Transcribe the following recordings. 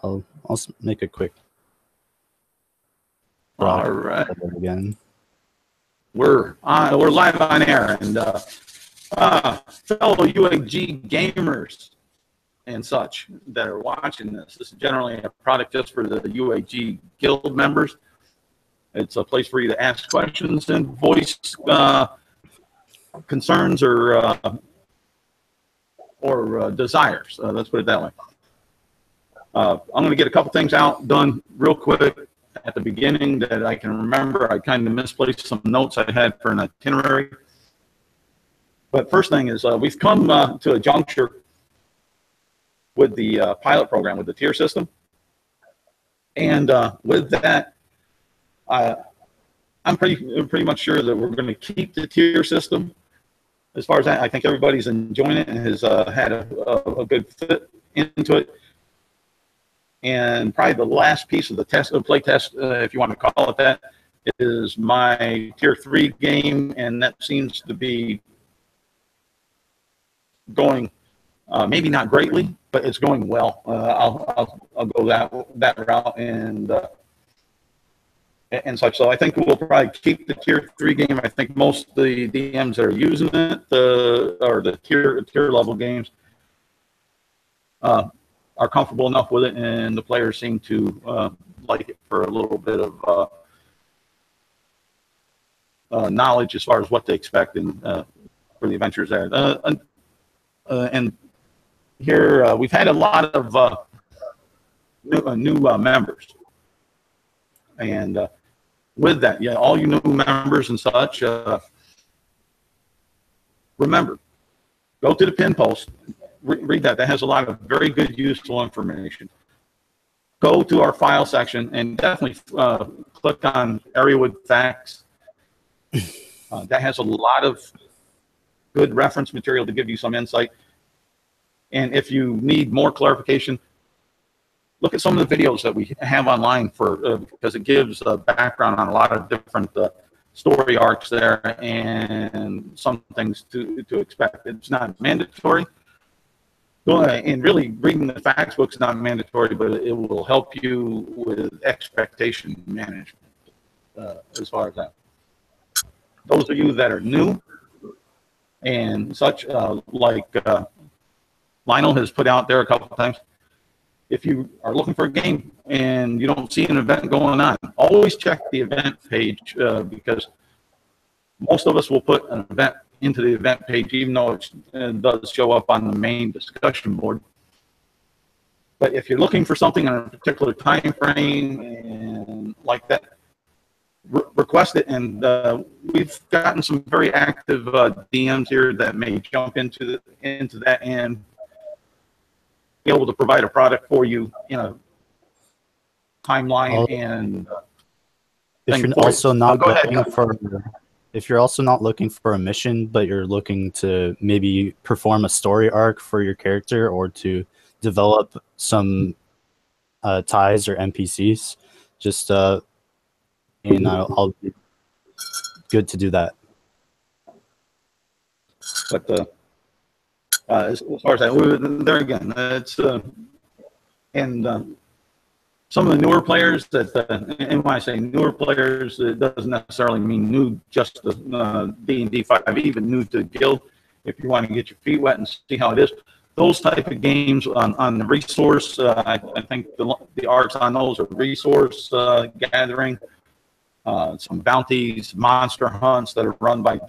I'll make a quick. All right. Again. We're live on air, and fellow UAG gamers and such that are watching this. This is generally a product just for the UAG guild members. It's a place for you to ask questions and voice concerns or desires. Let's put it that way. I'm going to get a couple things done real quick at the beginning that I can remember. I kind of misplaced some notes I had for an itinerary. But first thing is we've come to a juncture with the pilot program, with the tier system. And with that, I'm pretty much sure that we're going to keep the tier system. As far as that, I think everybody's enjoying it and has had a good fit into it. And probably the last piece of the play test, if you want to call it that, is my tier 3 game, and that seems to be going maybe not greatly, but it's going well. I'll go that route and such. So I think we'll probably keep the tier 3 game. I think most of the DMs that are using it, or the tier level games, are comfortable enough with it, and the players seem to like it for a little bit of knowledge as far as what they expect and for the adventures there. And here we've had a lot of new members, and with that, yeah, all you new members and such, remember, go to the pin post. Read that. That has a lot of very good, useful information. Go to our file section and definitely click on Area with Facts. That has a lot of good reference material to give you some insight. And if you need more clarification, look at some of the videos that we have online because it gives a background on a lot of different story arcs there and some things to expect. It's not mandatory. And really, reading the facts book is not mandatory, but it will help you with expectation management as far as that. Those of you that are new and such, like Lionel has put out there a couple of times, if you are looking for a game and you don't see an event going on, always check the event page because most of us will put an event into the event page, even though it does show up on the main discussion board. But if you're looking for something in a particular time frame and like that, request it. And we've gotten some very active DMs here that may jump into that and be able to provide a product for you in a timeline and. If you're also not looking for. If you're also not looking for a mission, but you're looking to maybe perform a story arc for your character or to develop some ties or NPCs, just and I'll be good to do that. But as far as that, there again, it's and. Some of the newer players and when I say newer players, it doesn't necessarily mean new just to D&D 5, even new to the guild. If you want to get your feet wet and see how it is, those type of games on the resource, I think the arcs on those are resource gathering, some bounties, monster hunts that are run by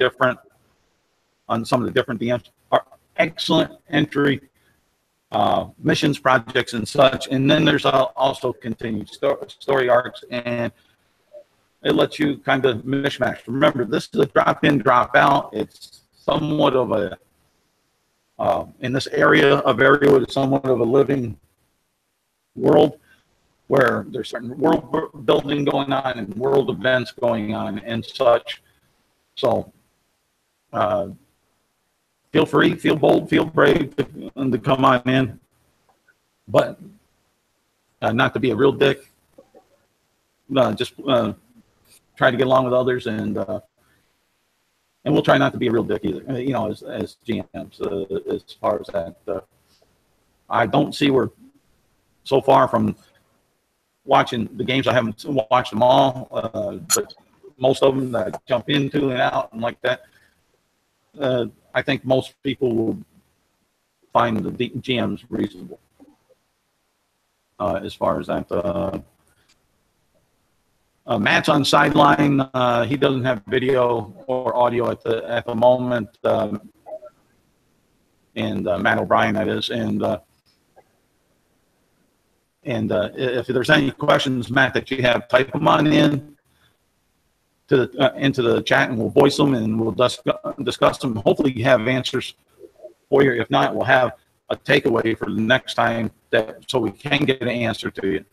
on some of the different DMs are excellent entry. Missions, projects, and such, and then there's also continued story arcs, and it lets you kind of mishmash. Remember, this is a drop in, drop out. It's somewhat of a in this area with somewhat of a living world where there's certain world building going on and world events going on and such. So. Feel free, feel bold, feel brave to come on in, but not to be a real dick. Just try to get along with others, and we'll try not to be a real dick either. You know, as GMs, as far as that, I don't see where so far from watching the games. I haven't watched them all, but most of them that I jump into and out and like that. I think most people will find the GMs reasonable as far as that. Matt's on sideline. He doesn't have video or audio at the moment, and Matt O'Brien, that is. And if there's any questions, Matt, that you have, type them on in to into the chat, and we'll voice them and we'll discuss them. Hopefully, you have answers for you. If not, we'll have a takeaway for the next time so we can get an answer to you.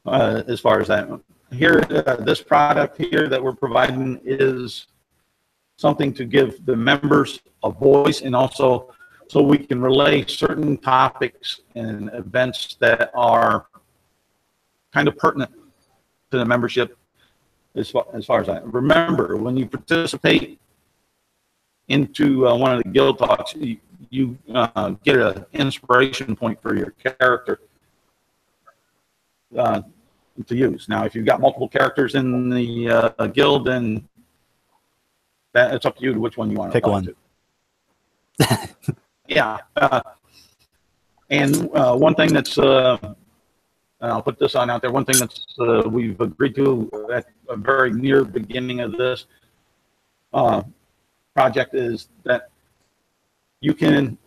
As far as that, here, this product here that we're providing is something to give the members a voice, and also so we can relay certain topics and events that are kind of pertinent to the membership as far as that. Remember, when you participate into one of the guild talks, you get an inspiration point for your character to use. Now, if you've got multiple characters in the guild, then it's up to you to which one you want to pick one. Yeah. And one thing that's, and I'll put this on out there, one thing that's we've agreed to at a very near beginning of this project is that you can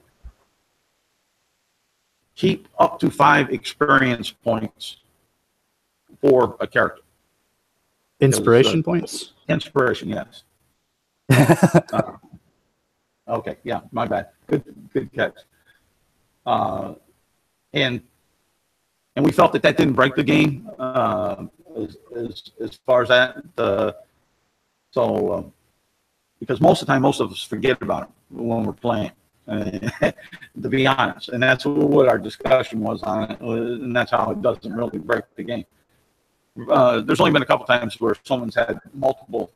keep up to 5 experience points for a character. Inspiration points? Inspiration, yes. Okay, yeah, my bad. Good catch. And we felt that didn't break the game as far as that. Because most of the time, most of us forget about it when we're playing, to be honest. And that's what our discussion was on it, and that's how it doesn't really break the game. There's only been a couple times where someone's had multiple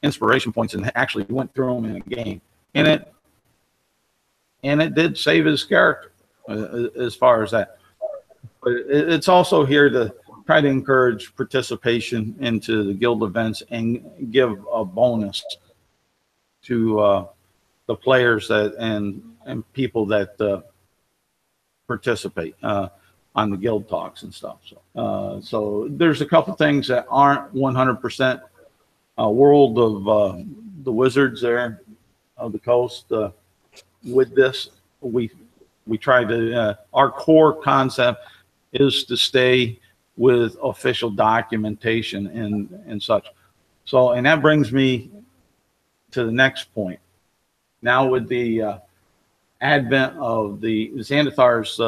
inspiration points and actually went through them in a game, and it did save his character as far as that. But it's also here to try to encourage participation into the guild events and give a bonus to the players and people that participate on the guild talks and stuff. So there's a couple things that aren't 100% World of the Wizards there of the Coast. With this, we try to our core concept is to stay with official documentation and such. So, and that brings me to the next point. Now with the advent of the Xanathar's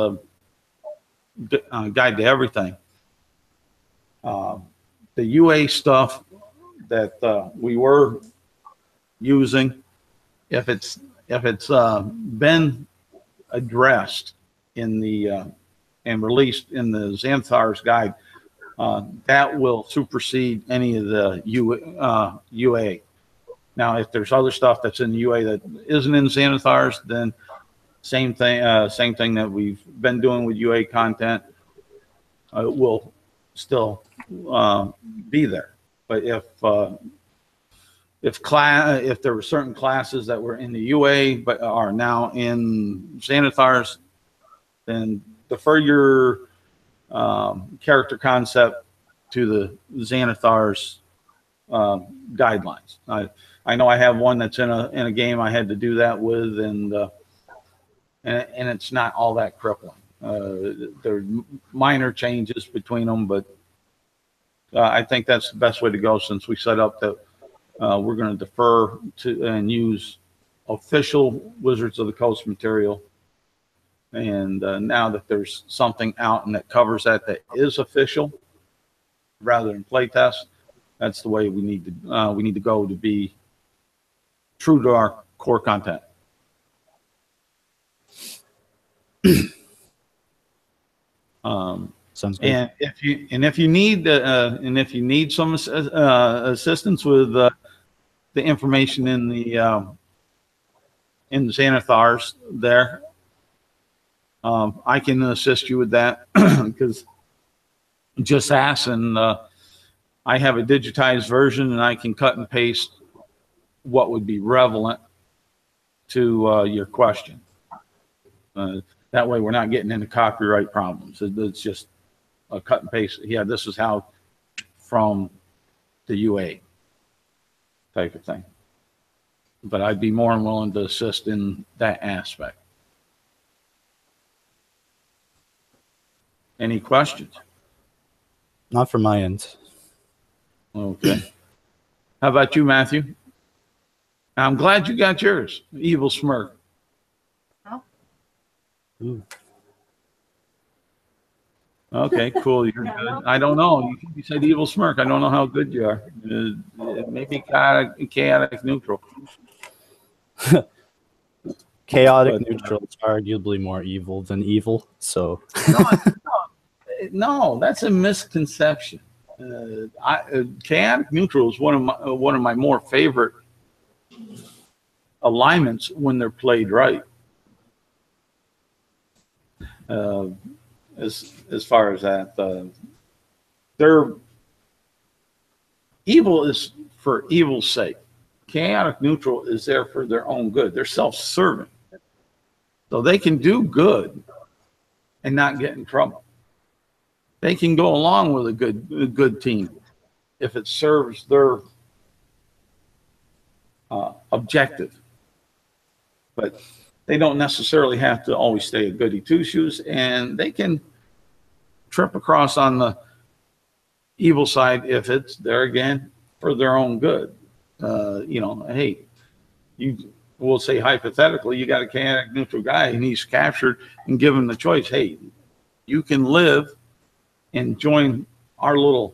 Guide to Everything, the UA stuff that we were using, if it's been addressed in the and released in the Xanathar's Guide, that will supersede any of the UA. Now, if there's other stuff that's in the UA that isn't in Xanathar's, then same thing that we've been doing with UA content will still be there. But if there were certain classes that were in the UA but are now in Xanathar's, then defer your character concept to the Xanathar's guidelines. I know I have one that's in a game I had to do that with, and it's not all that crippling. There are minor changes between them, but I think that's the best way to go, since we set up that we're going to defer to and use official Wizards of the Coast material. And now that there's something out and that covers that is official rather than playtest, that's the way we need to go to be true to our core content. Sounds good. And if you need some assistance with the information in the in Xanathars there. I can assist you with that because just ask, and I have a digitized version, and I can cut and paste what would be relevant to your question. That way we're not getting into copyright problems. It's just a cut and paste. Yeah, this is how from the UA type of thing. But I'd be more than willing to assist in that aspect. Any questions? Not from my end. Okay. How about you, Matthew? I'm glad you got yours. Evil Smirk. Oh. Ooh. Okay, cool. You're good. I don't know. You said Evil Smirk. I don't know how good you are. Maybe chaotic neutral. Chaotic neutral is arguably more evil than evil. So no, that's a misconception. Chaotic neutral is one of my more favorite alignments when they're played right. As far as that, they're evil is for evil's sake. Chaotic neutral is there for their own good. They're self-serving, so they can do good and not get in trouble. They can go along with a good team if it serves their objective, but they don't necessarily have to always stay a goody two-shoes, and they can trip across on the evil side if it's there again for their own good. Hey, we'll say hypothetically, you got a chaotic neutral guy and he's captured, and give him the choice. Hey, you can live and join our little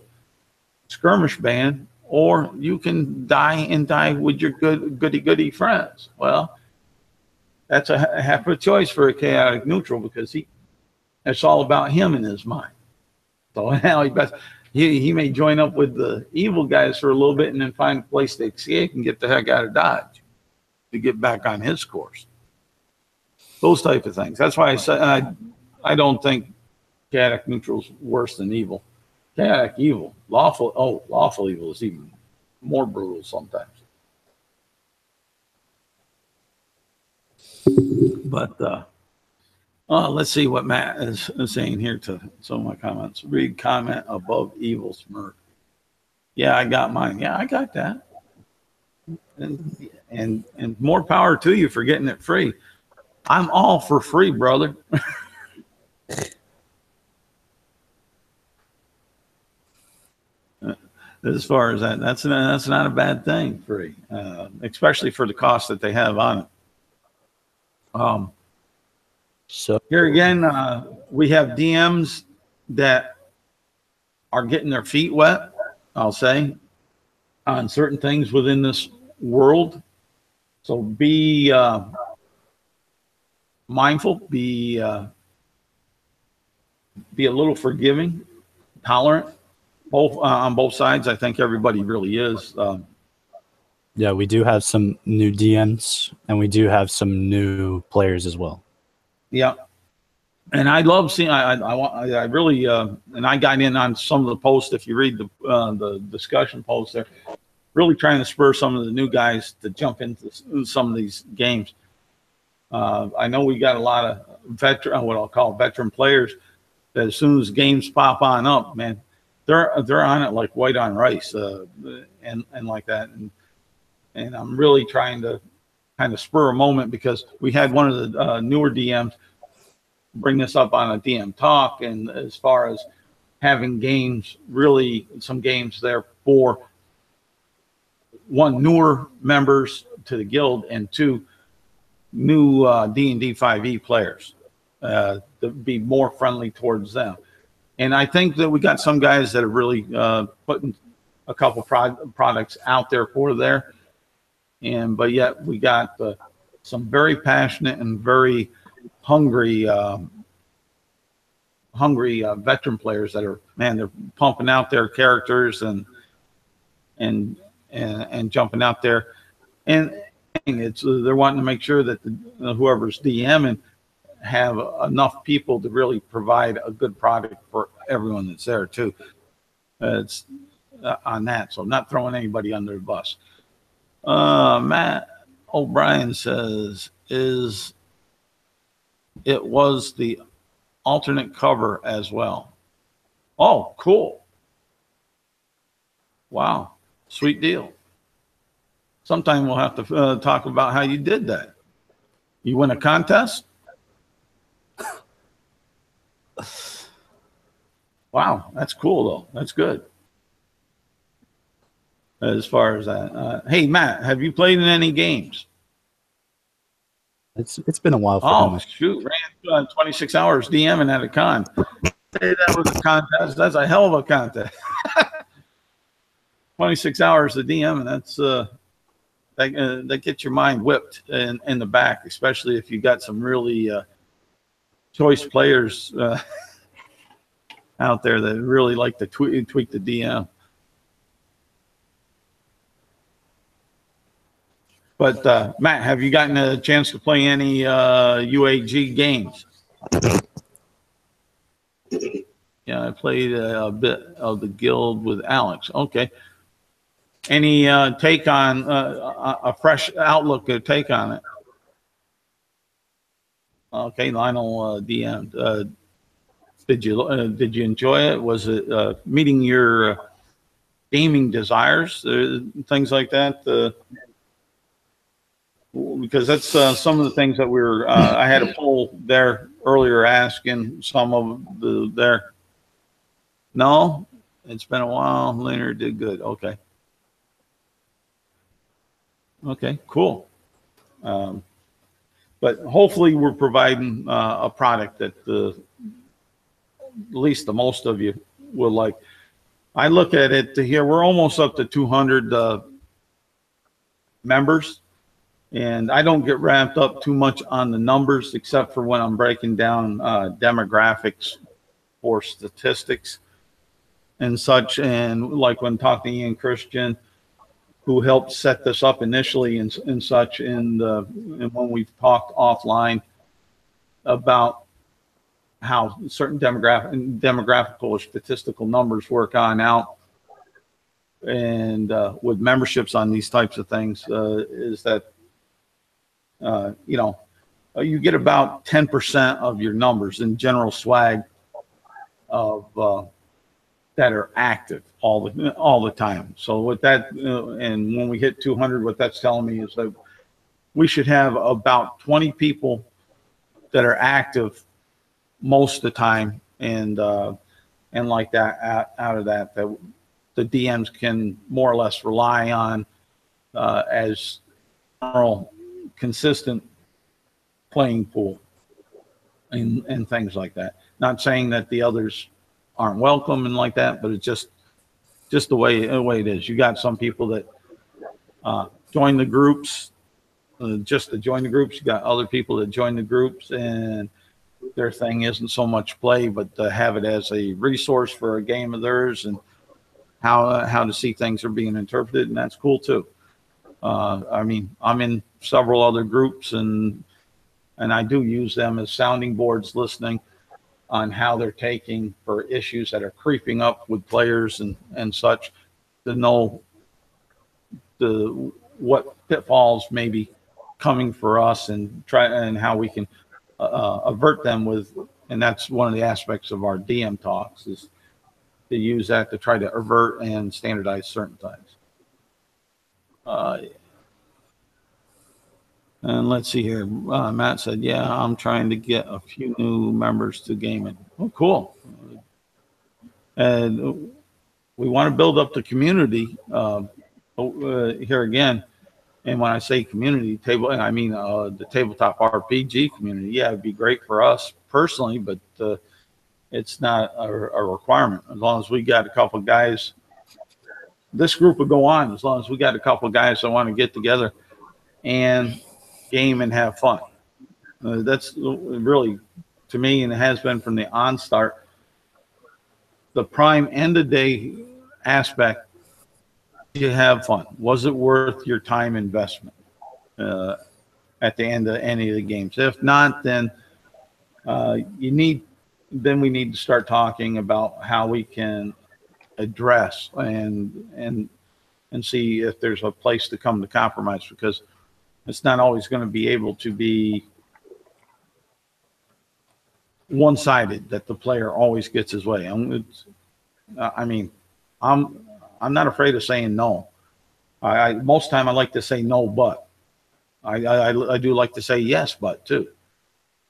skirmish band, or you can die with your goody friends. Well, that's a half a choice for a chaotic neutral, because it's all about him in his mind. So now he may join up with the evil guys for a little bit and then find a place to escape and get the heck out of Dodge to get back on his course. Those type of things. That's why I said I don't think chaotic neutral is worse than evil. Chaotic evil, lawful evil is even more brutal sometimes. But let's see what Matt is saying here to some of my comments. Read comment above evil smirk. Yeah, I got mine. Yeah, I got that. And more power to you for getting it free. I'm all for free, brother. As far as that's not a bad thing, free, especially for the cost that they have on it. So here again, we have DMs that are getting their feet wet, I'll say, on certain things within this world. So be mindful, be a little forgiving, tolerant, both on both sides. I think everybody really is. Yeah, we do have some new DMs, and we do have some new players as well. Yeah, and I love seeing. I really and I got in on some of the posts. If you read the discussion posts, there, really trying to spur some of the new guys to jump into some of these games. I know we got a lot of what I'll call veteran players that as soon as games pop on up, man, they're on it like white on rice, and like that. And I'm really trying to kind of spur a moment, because we had one of the newer DMs bring this up on a DM talk, and as far as having games, really some games there for one, newer members to the guild, and two, new D&D 5e players to be more friendly towards them. And I think that we got some guys that are really putting a couple products out there for there. But yet we got some very passionate and very hungry veteran players that are, man, they're pumping out their characters and jumping out there. And It's they're wanting to make sure that whoever's DMing have enough people to really provide a good product for everyone that's there too. It's on that, so I'm not throwing anybody under the bus. Matt O'Brien says, it was the alternate cover as well. Oh, cool. Wow. Sweet deal. Sometime we'll have to talk about how you did that. You win a contest? Wow, that's cool though. That's good. As far as that, hey Matt, have you played in any games? It's been a while for him. Shoot, ran 26 hours DMing at a con. Hey, that was a contest. That's a hell of a contest. 26 hours of DM, and that's that gets your mind whipped in the back, especially if you got some really choice players out there that really like to tweak the DM. But Matt, have you gotten a chance to play any UAG games? Yeah, I played a bit of the guild with Alex. Okay. Any take on a fresh outlook, take on it? Okay, Lionel DM'd. Did you enjoy it? Was it meeting your gaming desires, things like that? Because that's some of the things that we're. I had a poll there earlier asking some of there. No, it's been a while. Leonard did good. Okay. Okay, cool. But hopefully we're providing a product that at least the most of you will like. I look at it to here, we're almost up to 200 members, and I don't get wrapped up too much on the numbers except for when I'm breaking down demographics or statistics and such. And like when talking to Ian Christian, who helped set this up initially and such, and when we've talked offline about how certain demographical or statistical numbers work on out, and with memberships on these types of things, is that you get about 10% of your numbers in general swag of that are active all the time. So with that, and when we hit 200, what that's telling me is that we should have about 20 people that are active most of the time, and like that out of that the DMs can more or less rely on as general consistent playing pool and things like that. Not saying that the others aren't welcome and like that, but it's just the way it is. You got some people that join the groups just to join the groups. You got other people that join the groups and their thing isn't so much play, but to have it as a resource for a game of theirs and how to see things are being interpreted, and that's cool too. I mean, I'm in several other groups, and I do use them as sounding boards, listening on how they're taking for issues that are creeping up with players and such, to know what pitfalls may be coming for us and how we can avert them with. And that's one of the aspects of our DM talks, is to use that to try to avert and standardize certain things. And let's see here. Matt said, yeah, I'm trying to get a few new members to gaming. Oh, cool. And we want to build up the community here again. And when I say community table, I mean the tabletop RPG community. Yeah, it'd be great for us personally, but it's not a requirement. As long as we got a couple of guys, this group will go on. As long as we got a couple of guys that want to get together and game and have fun. That's really, to me, and it has been from the onstart, the prime end of day aspect. You have fun. Was it worth your time investment? at the end of any of the games. If not, then we need to start talking about how we can address and see if there's a place to come to compromise, because it's not always going to be able to be one-sided that the player always gets his way. I mean, I'm not afraid of saying no. Most time I like to say no, but I do like to say yes, but too.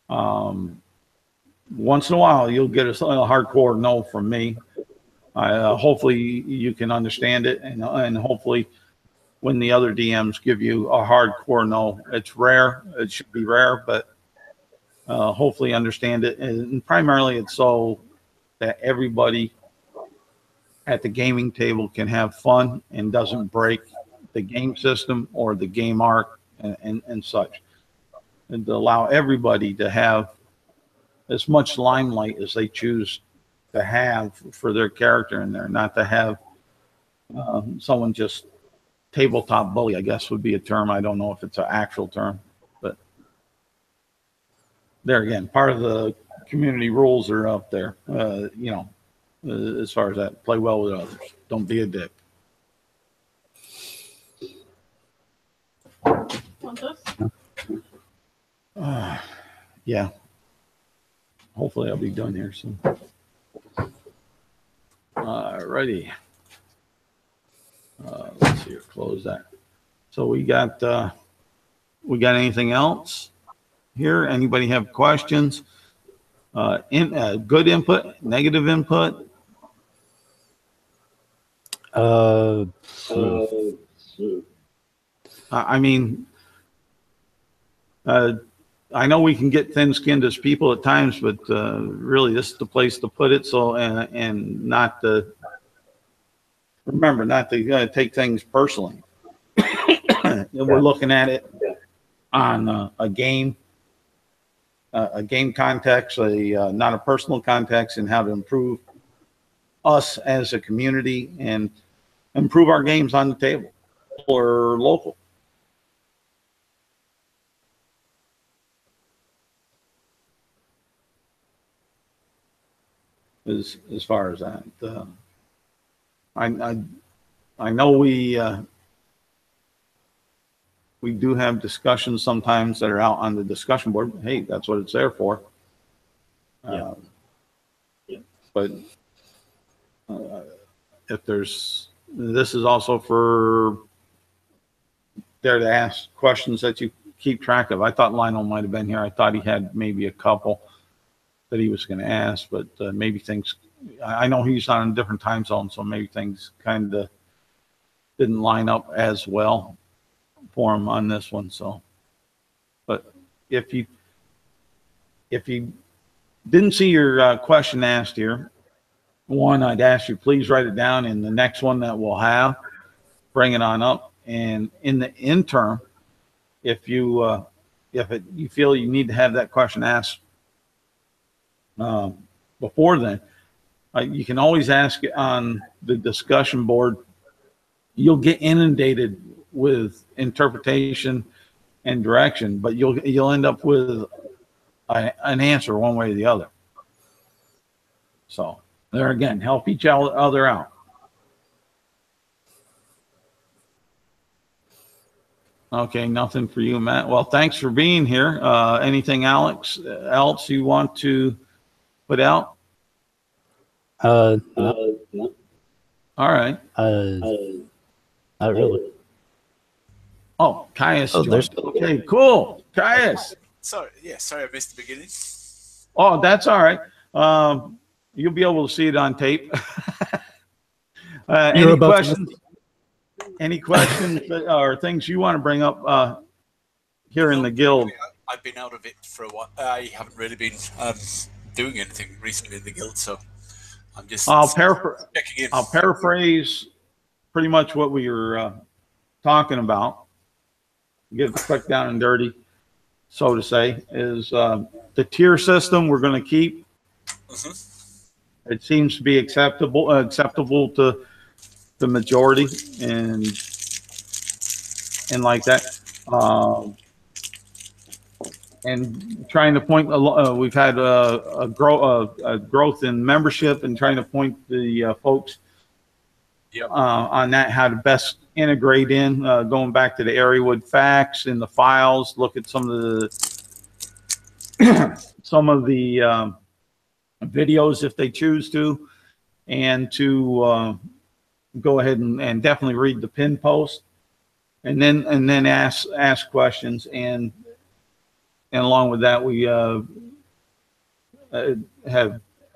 Once in a while, you'll get a hardcore no from me. Hopefully, you can understand it, and hopefully, when the other DMs give you a hardcore no, it's rare. It should be rare, but hopefully understand it. And primarily, it's so that everybody at the gaming table can have fun and doesn't break the game system or the game arc and such, and to allow everybody to have as much limelight as they choose to have for their character in there, not to have someone just tabletop bully, I guess would be a term. I don't know if it's an actual term, but there again, part of the community rules are up there. As far as that, play well with others. Don't be a dick. Want this? Yeah. Hopefully I'll be done here soon. Alrighty. Let's see here. Close that. So we got anything else here? Anybody have questions? Good input, negative input? I mean, I know we can get thin-skinned as people at times, but really, this is the place to put it. So, and not to remember not to take things personally. We're looking at it on a game context, not a personal context, and how to improve us as a community and improve our games on the table or local. As far as that, I know we do have discussions sometimes that are out on the discussion board. Hey, that's what it's there for. Yeah. But if this is also for there to ask questions that you keep track of. I thought Lionel might have been here. I thought he had maybe a couple that he was going to ask, but maybe things, I know he's on a different time zone, so maybe things kind of didn't line up as well for him on this one. So, but if you didn't see your question asked here, one, I'd ask you, please write it down in the next one that we'll have, bring it on up. And in the interim, if you feel you need to have that question asked before then, you can always ask it on the discussion board. You'll get inundated with interpretation and direction, but you'll end up with an answer one way or the other. So there again, help each other out. Okay, nothing for you, Matt. Well, thanks for being here. Anything, Alex, else you want to put out? No. All right. Not really. Oh, Caius. Oh, there's okay, cool. Caius. Sorry, I missed the beginning. Oh, that's all right. You'll be able to see it on tape. Any questions? Any questions or things you want to bring up here in the guild? I've been out of it for a while. I haven't really been doing anything recently in the guild, so I'm just checking in. I'll paraphrase pretty much what we were talking about. Get it quick down and dirty, so to say, is the tier system we're going to keep. Mm-hmm. It seems to be acceptable to the majority and like that. And trying to point, we've had a growth in membership, and trying to point the folks on that, how to best integrate in, going back to the Areawood facts in the files, look at some of the videos if they choose to, and to go ahead and definitely read the pin post, and then ask questions, and along with that, we have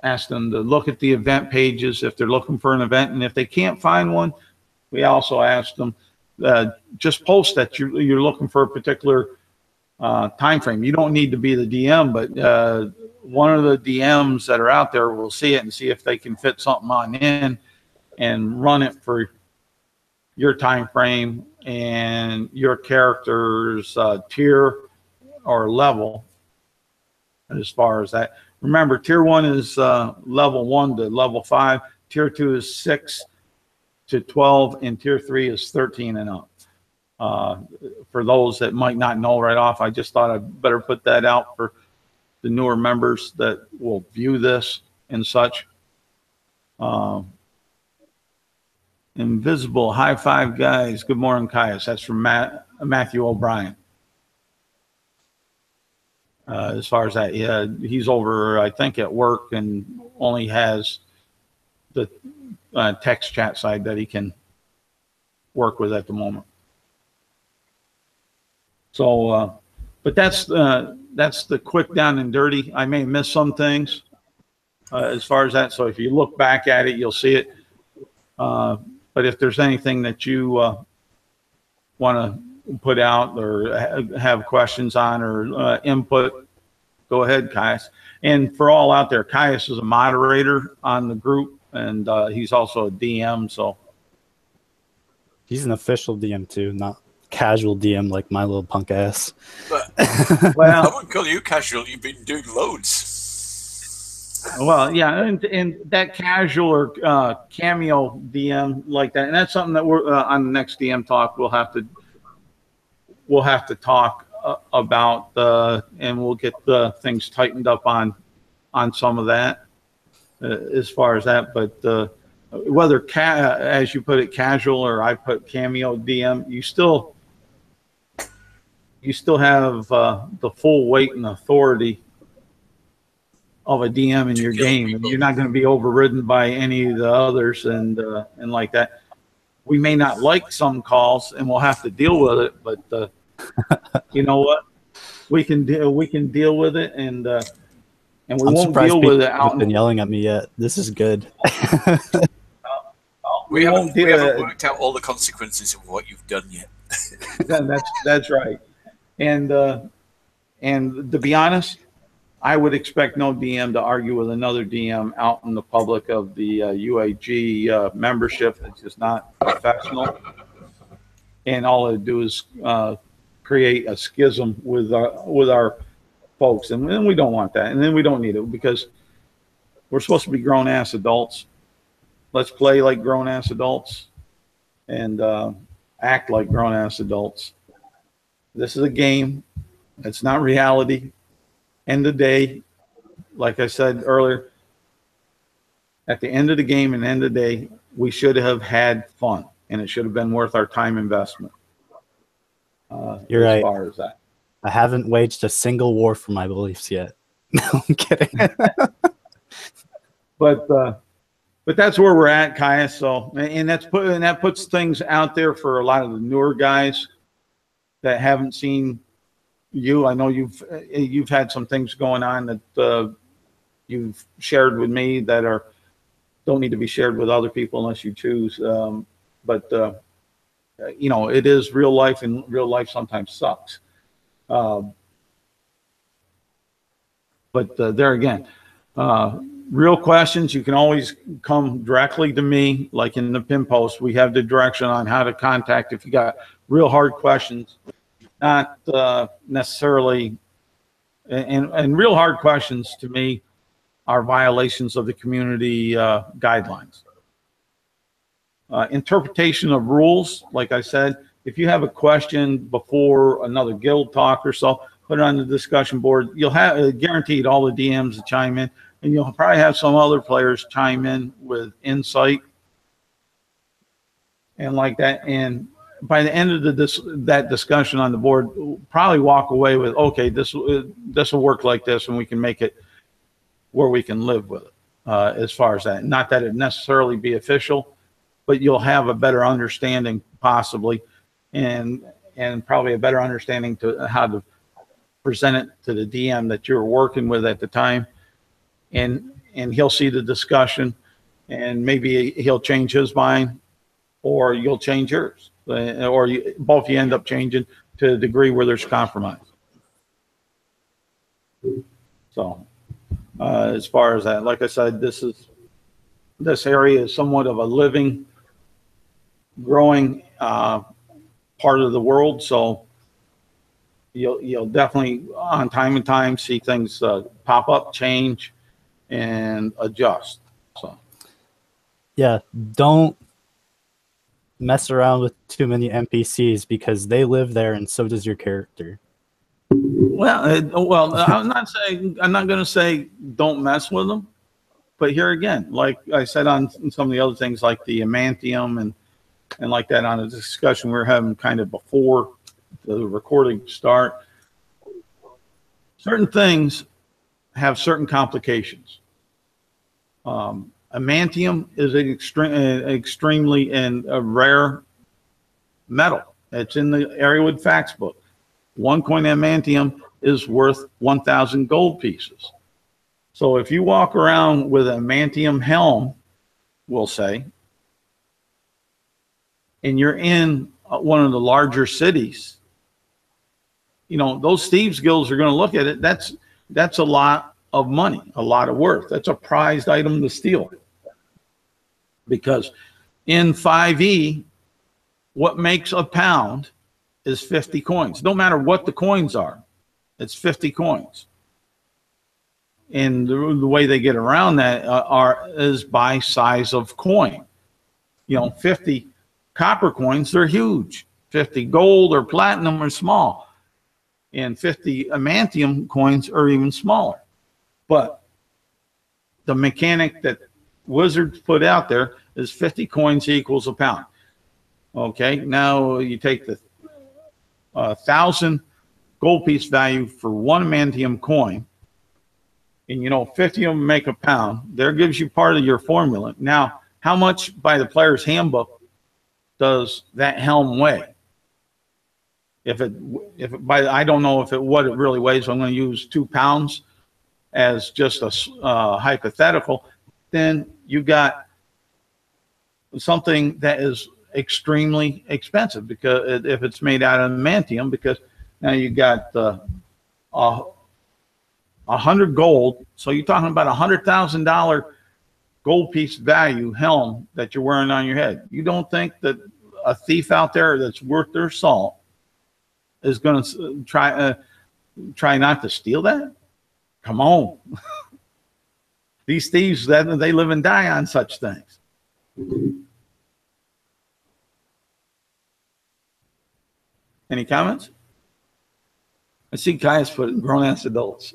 asked them to look at the event pages if they're looking for an event, and if they can't find one, we also ask them just post that you're looking for a particular time frame. You don't need to be the DM, but one of the DMs that are out there will see it and see if they can fit something on in and run it for your time frame and your character's tier or level. As far as that, remember, tier 1 is level 1 to level 5, tier 2 is 6 to 12, and tier 3 is 13 and up. For those that might not know right off, I just thought I'd better put that out for the newer members that will view this and such. Invisible high five, guys. Good morning, Caius. That's from Matthew O'Brien. As far as that, yeah, he's over, I think, at work, and only has the text chat side that he can work with at the moment. So, but that's the quick down and dirty. I may miss some things as far as that. So if you look back at it, you'll see it. But if there's anything that you want to put out or have questions on or input, go ahead, Caius. And for all out there, Caius is a moderator on the group, and he's also a DM. So he's an official DM too, not casual DM like my little punk ass. But well, I wouldn't call you casual. You've been doing loads. Well, yeah, and that casual or cameo DM like that, and that's something that we're on the next DM talk. We'll have to talk about, and we'll get the things tightened up on some of that as far as that. But whether as you put it, casual, or I put cameo DM, you still have the full weight and authority of a DM in your game, and you're not going to be overridden by any of the others, and like that. We may not like some calls, and we'll have to deal with it, but you know what? We can deal with it, and we won't deal with it out. Been yelling at me yet? This is good. we haven't worked out all the consequences of what you've done yet. That's right, and to be honest, I would expect no DM to argue with another DM out in the public of the UAG membership. It's just not professional. And all it do is create a schism with our folks. And then we don't want that. And then we don't need it, because we're supposed to be grown-ass adults. Let's play like grown-ass adults and act like grown-ass adults. This is a game. It's not reality. End of the day, like I said earlier, at the end of the game and end of the day, we should have had fun, and it should have been worth our time investment. You're right. As far as that, I haven't waged a single war for my beliefs yet. No, I'm kidding. But that's where we're at, Caius. So, and that puts things out there for a lot of the newer guys that haven't seen you. I know you've had some things going on that you've shared with me that don't need to be shared with other people unless you choose. But you know, it is real life, and real life sometimes sucks. But there again, real questions, you can always come directly to me, like in the pin post. We have the direction on how to contact if you got real hard questions. Not necessarily, and real hard questions to me are violations of the community guidelines. Interpretation of rules, like I said, if you have a question before another guild talk or so, put it on the discussion board. You'll have guaranteed all the DMs to chime in, and you'll probably have some other players chime in with insight and like that. And by the end of that discussion on the board, we'll probably walk away with, okay, this will work like this, and we can make it where we can live with it. As far as that, not that it necessarily be official, but you'll have a better understanding possibly, and probably a better understanding to how to present it to the DM that you're working with at the time, and he'll see the discussion, and maybe he'll change his mind, or you'll change yours, or both you end up changing to a degree where there's compromise. So as far as that, like I said, this area is somewhat of a living, growing part of the world. So you'll definitely on time and time see things pop up, change, and adjust. So yeah, don't mess around with too many NPCs because they live there and so does your character. Well, I'm not going to say don't mess with them, but here again, like I said on some of the other things like the Amantium and like that on a discussion we were having kind of before the recording start, certain things have certain complications. Amantium is an extremely and a rare metal. It's in the Areawood Facts book. One coin Amantium is worth 1,000 gold pieces. So if you walk around with an Amantium helm, we'll say, and you're in one of the larger cities, you know, those thieves guilds are going to look at it. That's a lot of money, a lot of worth. That's a prized item to steal. Because in 5e, what makes a pound is 50 coins. No matter what the coins are, it's 50 coins. And the way they get around that is by size of coin. You know, 50 copper coins, they're huge. 50 gold or platinum are small. And 50 Amantium coins are even smaller. But the mechanic that Wizards put out there is 50 coins equals a pound. Okay, now you take the 1,000 gold piece value for one Amantium coin, and you know 50 of them make a pound. There gives you part of your formula. Now, how much by the player's handbook does that helm weigh? I don't know what it really weighs. So I'm going to use 2 pounds as just a hypothetical. Then you got something that is extremely expensive because if it's made out of Amantium, because now you got 100 gold. So you're talking about $100,000 gold piece value helm that you're wearing on your head. You don't think that a thief out there that's worth their salt is going to try not to steal that? Come on. These thieves, they live and die on such things. Any comments? I see Caius put grown-ass adults.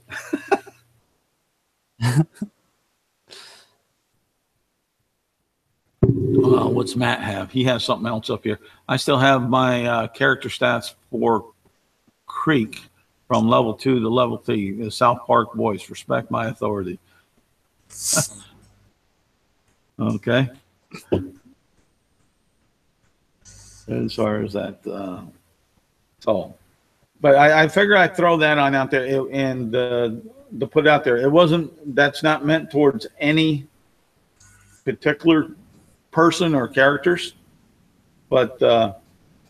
What's Matt have? He has something else up here. I still have my character stats for Creek from level 2 to level 3. The South Park voice. Respect my authority. Okay. As far as that, so, but I figure I'd throw that on out there and to put it out there. That's not meant towards any particular person or characters, but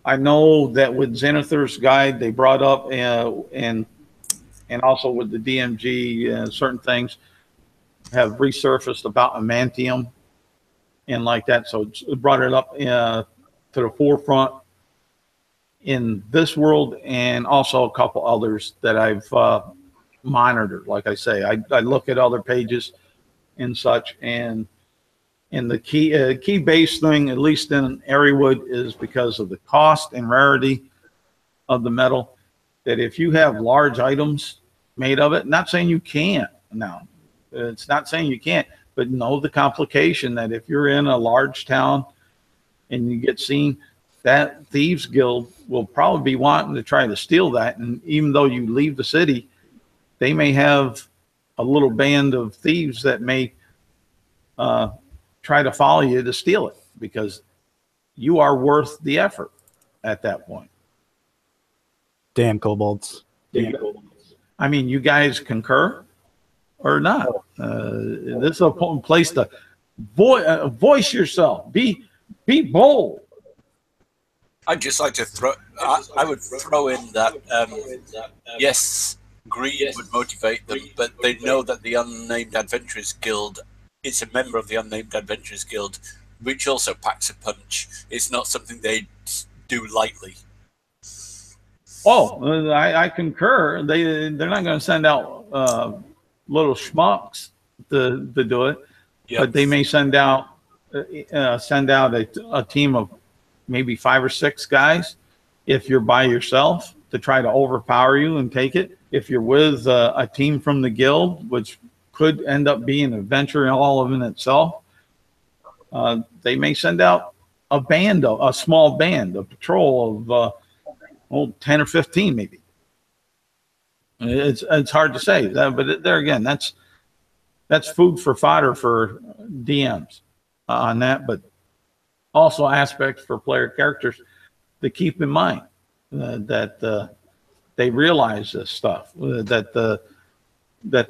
I know that with Xanathar's guide, they brought up and also with the DMG, certain things have resurfaced about Amantium and like that. So it brought it up to the forefront in this world and also a couple others that I've monitored. Like I say, I look at other pages and such, and And the key base thing, at least in Areawood, is because of the cost and rarity of the metal, that if you have large items made of it, not saying you can't now, it's not saying you can't, but know the complication that if you're in a large town and you get seen, that thieves guild will probably be wanting to try to steal that. And even though you leave the city, they may have a little band of thieves that may try to follow you to steal it, because you are worth the effort at that point. Damn kobolds. I mean, you guys concur or not? This is a place to voice yourself. Be bold. I'd just like to throw. I would throw in that yes, greed would motivate them, but they know that the Unnamed Adventurers Guild is a member of the Unnamed Adventurers Guild, which also packs a punch. It's not something they do lightly. Oh, I concur. They're not going to send out little schmucks to do it, yep. But they may send out a team of maybe 5 or 6 guys if you're by yourself to try to overpower you and take it. If you're with a team from the guild, which could end up being an adventure all of in itself, they may send out a small band, a patrol of 10 or 15 maybe. It's hard to say, but there again, that's food for fodder for DMs on that, but also aspects for player characters to keep in mind that they realize this stuff, that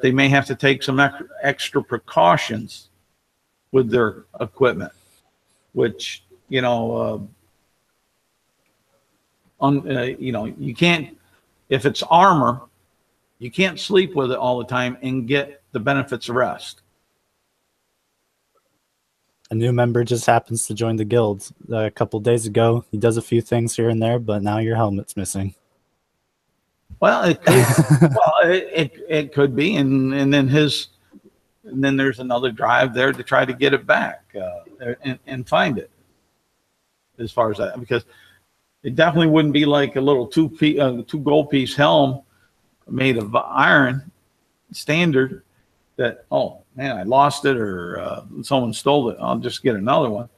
they may have to take some extra precautions with their equipment, which you can't, if it's armor, you can't sleep with it all the time and get the benefits of rest. A new member just happens to join the guild a couple days ago. He does a few things here and there, but now your helmet's missing. Well, it could, it could be, and then there's another drive there to try to get it back and find it. As far as that, because it definitely wouldn't be like a little two gold piece helm made of iron standard that, oh man, I lost it, or someone stole it, I'll just get another one.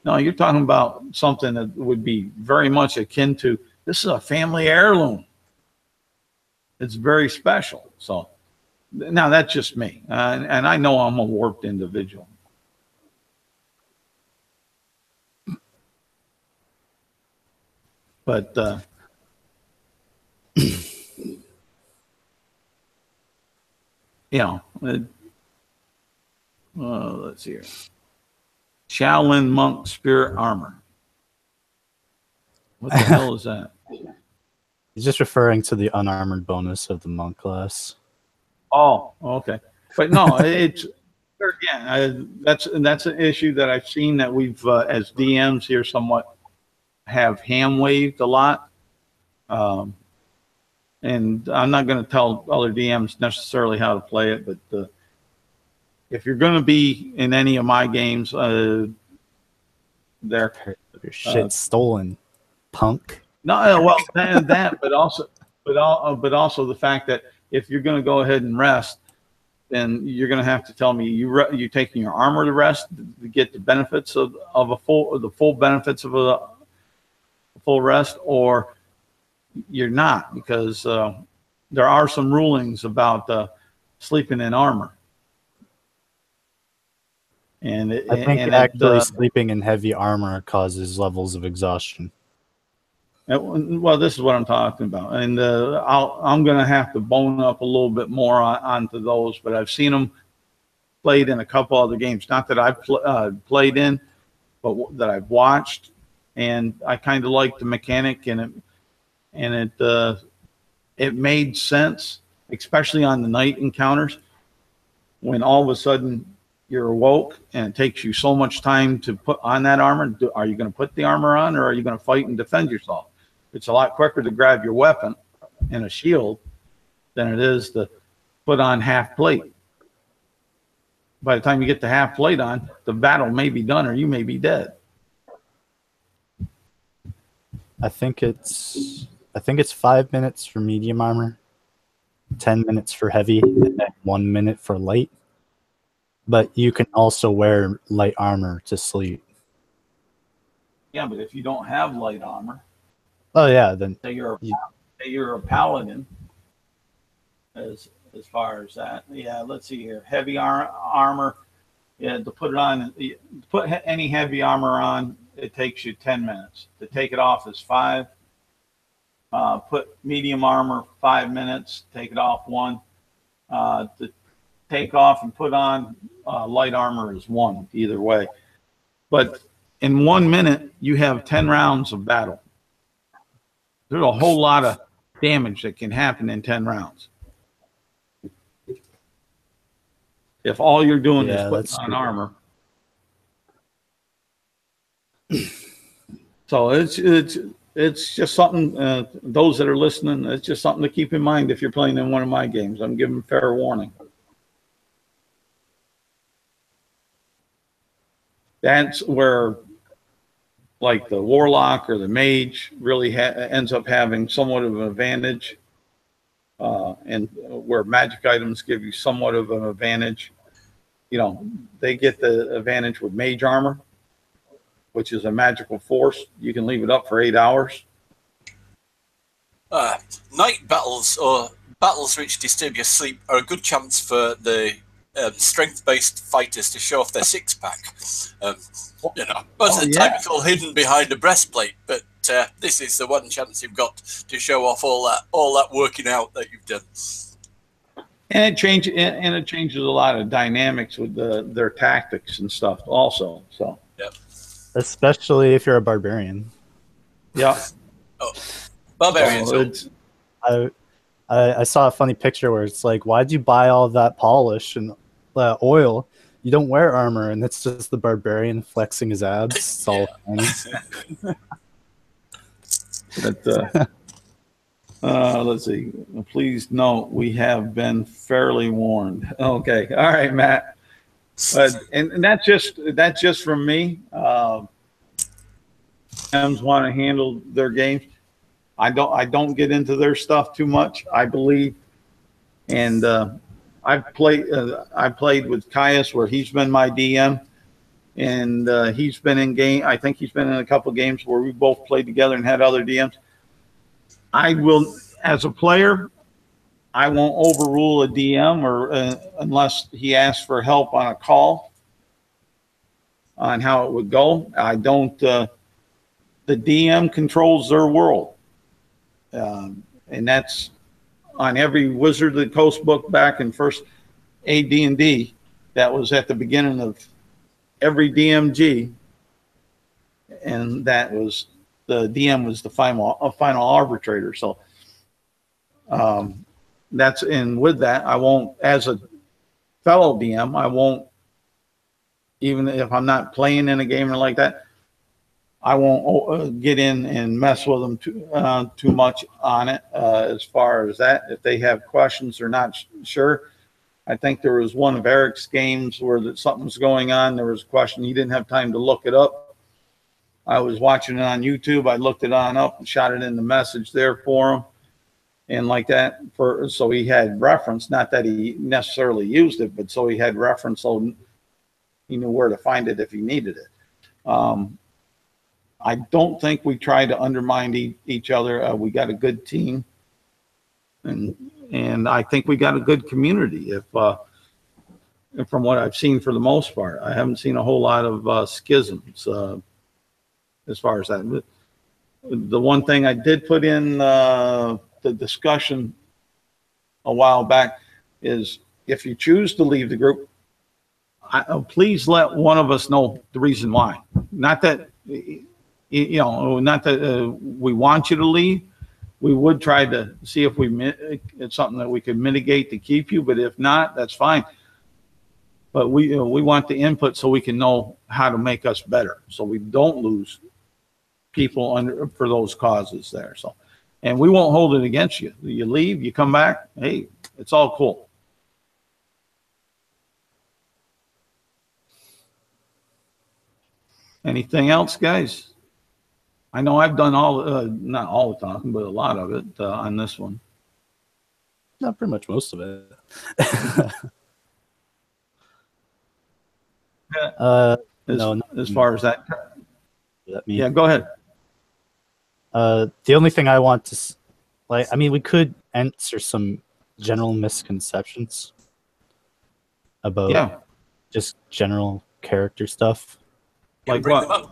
No, you're talking about something that would be very much akin to, this is a family heirloom. It's very special. So now that's just me, and I know I'm a warped individual. But let's see here. Shaolin Monk Spirit Armor. What the hell is that? He's just referring to the unarmored bonus of the monk class. Oh, okay. But no, it's again, that's an issue that I've seen that we've as DMs here somewhat have ham waved a lot. And I'm not going to tell other DMs necessarily how to play it, but if you're going to be in any of my games, your shit's stolen, punk. No, well, that, but also the fact that if you're going to go ahead and rest, then you're going to have to tell me you're taking your armor to rest to get the benefits of the full benefits of a full rest, or you're not, because there are some rulings about sleeping in armor. And I think sleeping in heavy armor causes levels of exhaustion. Well, this is what I'm talking about, and I'm going to have to bone up a little bit more onto those, but I've seen them played in a couple other games, not that I've played in, but that I've watched, and I kind of like the mechanic in it, and it made sense, especially on the night encounters, when all of a sudden you're awoke and it takes you so much time to put on that armor. Are you going to put the armor on, or are you going to fight and defend yourself? It's a lot quicker to grab your weapon and a shield than it is to put on half plate. by the time you get the half plate on, the battle may be done or you may be dead. I think it's 5 minutes for medium armor, 10 minutes for heavy, and then 1 minute for light. But you can also wear light armor to sleep. Yeah, but if you don't have light armor, oh yeah, then say you're a paladin. As far as that, yeah. Let's see here. Heavy armor. Yeah, to put it on, to put any heavy armor on, it takes you 10 minutes. To take it off is 5. Put medium armor 5 minutes. Take it off 1. To take off and put on light armor is 1. Either way, but in 1 minute you have 10 rounds of battle. There's a whole lot of damage that can happen in 10 rounds. If all you're doing is putting on armor. So it's just something, those that are listening, it's just something to keep in mind if you're playing in one of my games. I'm giving fair warning. That's where, like, the warlock or the mage really ends up having somewhat of an advantage, and where magic items give you somewhat of an advantage. You know, they get the advantage with mage armor, which is a magical force. You can leave it up for 8 hours. Night battles or battles which disturb your sleep are a good chance for the strength-based fighters to show off their six-pack. You know, most of the time it's all hidden behind a breastplate, but this is the one chance you've got to show off all that working out that you've done. And it changes a lot of dynamics with their tactics and stuff also. So, yep. Especially if you're a barbarian. Yeah. Oh, barbarians. So I saw a funny picture where it's like, why'd you buy all that polish and oil? You don't wear armor, and it's just the barbarian flexing his abs. It's all funny. But, let's see. Please note we have been fairly warned. Okay, all right, Matt. And that's just from me. Fans want to handle their games. I don't get into their stuff too much, I believe. And I've played with Caius, where he's been my DM, and he's been in game. I think he's been in a couple of games where we both played together and had other DMs. I will, as a player, I won't overrule a DM or unless he asks for help on a call on how it would go. I don't. The DM controls their world, and that's on every Wizard of the Coast book back in first AD&D. That was at the beginning of every DMG, and that was the DM was the final arbitrator. So that's, and with that, I won't, as a fellow DM, I won't, even if I'm not playing in a game or like that, I won't get in and mess with them too much on it as far as that. If they have questions or not sure, I think there was one of Eric's games where something was going on. There was a question. He didn't have time to look it up. I was watching it on YouTube. I looked it on up and shot it in the message there for him. And like that, so he had reference, not that he necessarily used it, but so he had reference, so he knew where to find it if he needed it. I don't think we try to undermine each other. We got a good team, and I think we got a good community. If from what I've seen, for the most part, I haven't seen a whole lot of schisms as far as that. The one thing I did put in the discussion a while back is, if you choose to leave the group, please let one of us know the reason why. Not that, not that we want you to leave. We would try to see if it's something that we could mitigate to keep you, but if not, that's fine. But we want the input so we can know how to make us better, so we don't lose people for those causes there. So, and we won't hold it against you. You leave, you come back, hey, it's all cool. Anything else, guys? I know I've done not all the talking, but a lot of it on this one. Not pretty much most of it. As far as that. Yeah, go ahead. The only thing I want to, I mean, we could answer some general misconceptions about just general character stuff. Like what?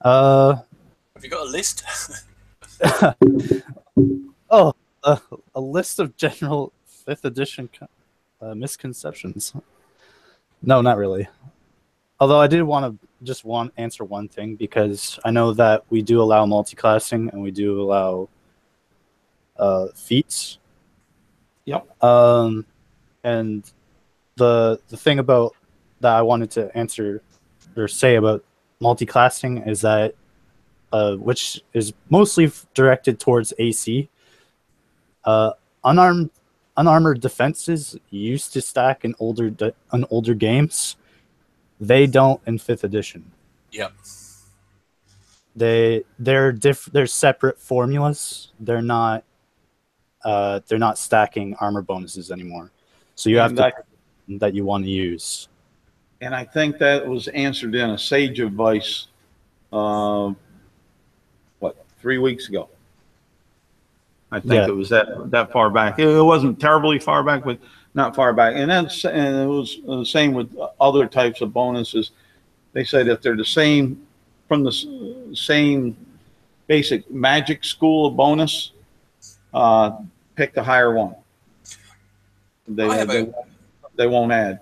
Have you got a list? Oh, a list of general 5th edition misconceptions. No, not really. Although I did want to answer one thing, because I know that we do allow multi-classing and we do allow feats. Yep. And the thing about that I wanted to answer or say about multi-classing is that which is mostly directed towards AC. Unarmored defenses used to stack in older games. They don't in 5th edition. Yep. They're separate formulas. They're not stacking armor bonuses anymore. So you have to pick that you want to use. And I think that was answered in a Sage advice, 3 weeks ago. I think it was that far back. It wasn't terribly far back, but not far back. And it was the same with other types of bonuses. They said if they're the same, from the same basic magic school of bonus, pick the higher one. They won't add.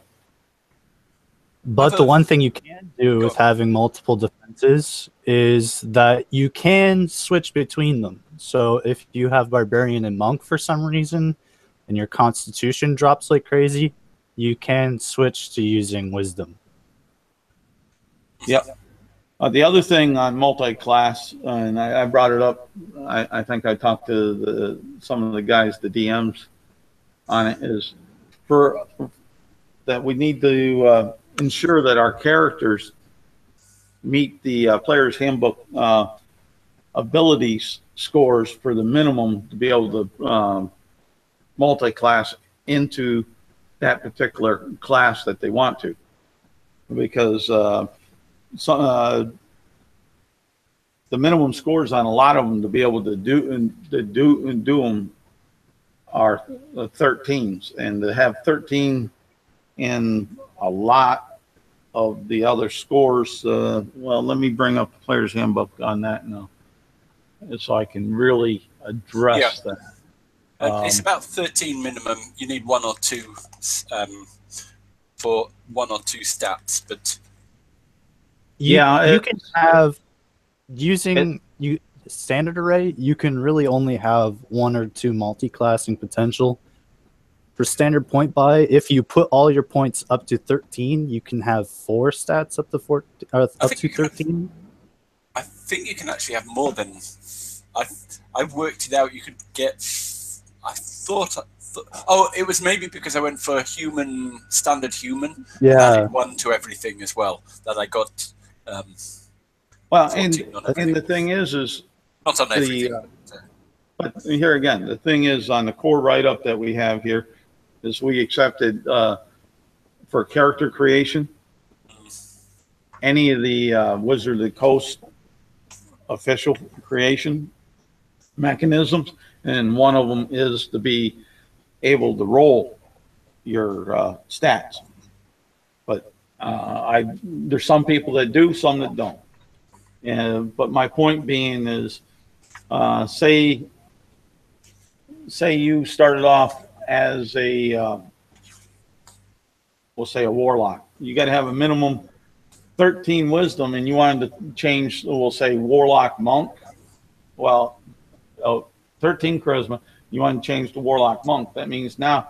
But the one thing you can do with having multiple defenses is that you can switch between them. So if you have Barbarian and Monk for some reason, and your Constitution drops like crazy, you can switch to using Wisdom. Yep. The other thing on multi-class, and I brought it up, I think I talked to some of the guys, the DMs, on it, is that we need to ensure that our characters meet the player's handbook abilities scores for the minimum to be able to multi-class into that particular class that they want to, because the minimum scores on a lot of them to be able to do them are 13s, and to have 13 in a lot of the other scores. Well, let me bring up the player's handbook on that now, so I can really address that. It's about 13 minimum. You need one or two for one or two stats, but you can have standard array. You can really only have one or two multi-classing potential. For standard point buy, if you put all your points up to 13, you can have 4 stats up to 13. I think you can actually have more than. I worked it out. You could get. I thought. Oh, it was maybe because I went for standard human. Yeah. Added 1 to everything as well. That I got. Well, and the thing is not on everything. But here again, the thing is, on the core write-up that we have here, is we accepted for character creation any of the Wizard of the Coast official creation mechanisms, and one of them is to be able to roll your stats. But there's some people that do, some that don't. But my point being is, say you started off as we'll say a warlock. You got to have a minimum 13 wisdom, and you wanted to change, we'll say warlock monk. Well, 13 charisma, you want to change to warlock monk. That means now,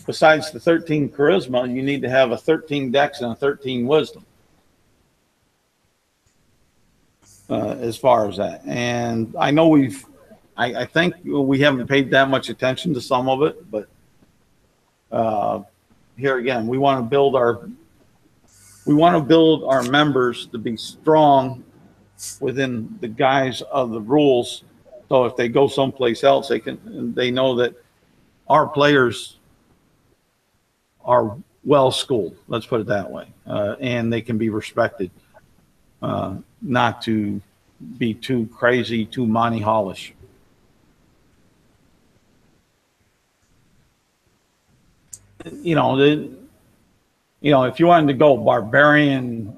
besides the 13 charisma, you need to have a 13 dex and a 13 wisdom. As far as that. And I know I think we haven't paid that much attention to some of it, but here again, we want to build we want to build our members to be strong within the guise of the rules. So if they go someplace else, they know that our players are well schooled. Let's put it that way, and they can be respected, not to be too crazy, too Monty Hallish. You know, if you wanted to go barbarian